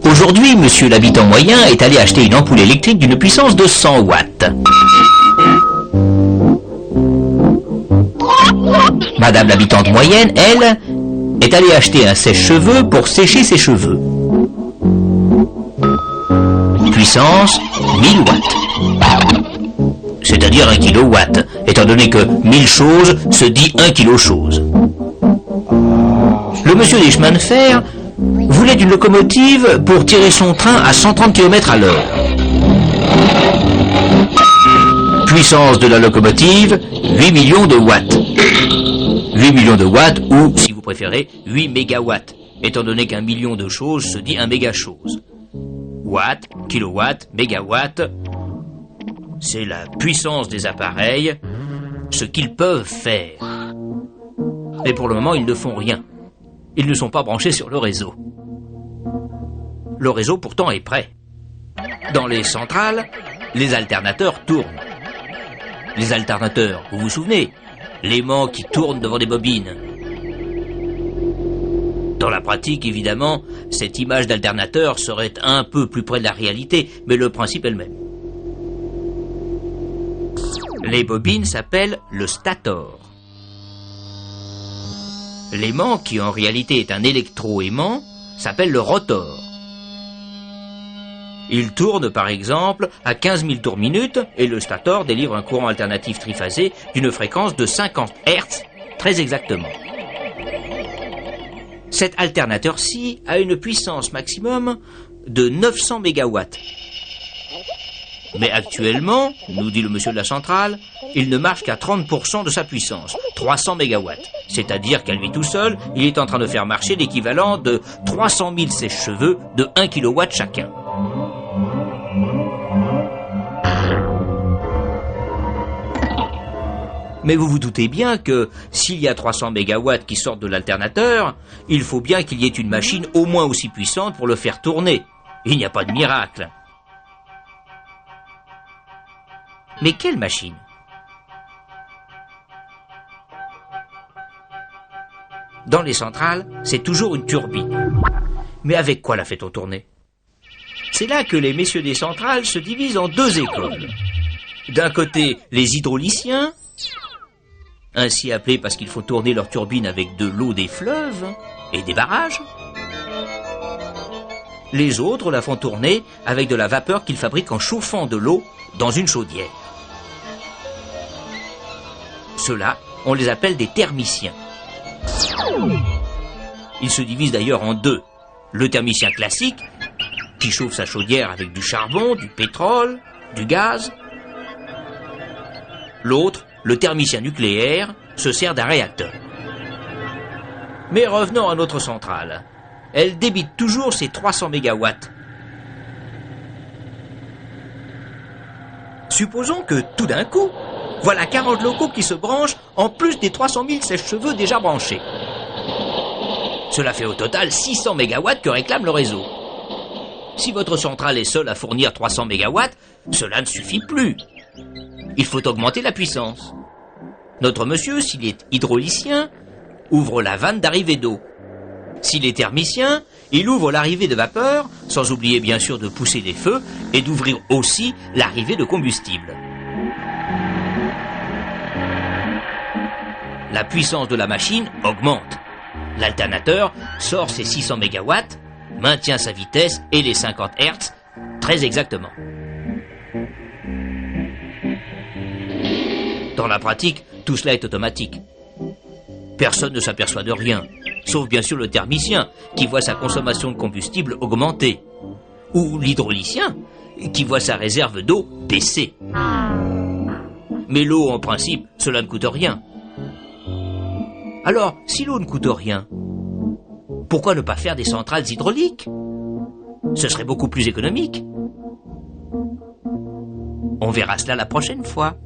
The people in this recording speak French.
Aujourd'hui, monsieur l'habitant moyen est allé acheter une ampoule électrique d'une puissance de 100 watts. Madame l'habitante moyenne, elle, est allée acheter un sèche-cheveux pour sécher ses cheveux. Puissance 1000 watts. C'est-à-dire 1 kilowatt, étant donné que 1000 choses se dit 1 kilo chose. Le monsieur des chemins de fer voulait une locomotive pour tirer son train à 130 km à l'heure. Puissance de la locomotive, 8 millions de watts. 8 millions de watts ou, si vous préférez, 8 mégawatts, étant donné qu'un million de choses se dit un méga-chose. Watt, kilowatt, mégawatt, c'est la puissance des appareils, ce qu'ils peuvent faire. Et pour le moment, ils ne font rien. Ils ne sont pas branchés sur le réseau. Le réseau, pourtant, est prêt. Dans les centrales, les alternateurs tournent. Les alternateurs, vous vous souvenez, l'aimant qui tourne devant des bobines. Dans la pratique, évidemment, cette image d'alternateur serait un peu plus près de la réalité, mais le principe est le même. Les bobines s'appellent le stator. L'aimant, qui en réalité est un électro-aimant, s'appelle le rotor. Il tourne par exemple à 15 000 tours minute et le stator délivre un courant alternatif triphasé d'une fréquence de 50 Hz, très exactement. Cet alternateur-ci a une puissance maximum de 900 MW. Mais actuellement, nous dit le monsieur de la centrale, il ne marche qu'à 30% de sa puissance, 300 MW. C'est-à-dire qu'à lui tout seul, il est en train de faire marcher l'équivalent de 300 000 sèche-cheveux de 1 kW chacun. Mais vous vous doutez bien que s'il y a 300 MW qui sortent de l'alternateur, il faut bien qu'il y ait une machine au moins aussi puissante pour le faire tourner. Il n'y a pas de miracle. Mais quelle machine ? Dans les centrales, c'est toujours une turbine. Mais avec quoi la fait-on tourner ? C'est là que les messieurs des centrales se divisent en deux écoles. D'un côté, les hydrauliciens, ainsi appelés parce qu'il faut tourner leur turbine avec de l'eau des fleuves et des barrages. Les autres la font tourner avec de la vapeur qu'ils fabriquent en chauffant de l'eau dans une chaudière. Ceux-là, on les appelle des thermiciens. Ils se divisent d'ailleurs en deux. Le thermicien classique, qui chauffe sa chaudière avec du charbon, du pétrole, du gaz. L'autre, le thermicien nucléaire, se sert d'un réacteur. Mais revenons à notre centrale. Elle débite toujours ses 300 mégawatts. Supposons que tout d'un coup, voilà 40 locaux qui se branchent en plus des 300 000 sèche-cheveux déjà branchés. Cela fait au total 600 mégawatts que réclame le réseau. Si votre centrale est seule à fournir 300 mégawatts, cela ne suffit plus. Il faut augmenter la puissance. Notre monsieur, s'il est hydraulicien, ouvre la vanne d'arrivée d'eau. S'il est thermicien, il ouvre l'arrivée de vapeur, sans oublier bien sûr de pousser les feux et d'ouvrir aussi l'arrivée de combustible. La puissance de la machine augmente. L'alternateur sort ses 600 MW, maintient sa vitesse et les 50 Hz très exactement. Dans la pratique, tout cela est automatique. Personne ne s'aperçoit de rien, sauf bien sûr le thermicien, qui voit sa consommation de combustible augmenter, ou l'hydraulicien, qui voit sa réserve d'eau baisser. Mais l'eau, en principe, cela ne coûte rien. Alors, si l'eau ne coûte rien, pourquoi ne pas faire des centrales hydrauliques ? Ce serait beaucoup plus économique. On verra cela la prochaine fois.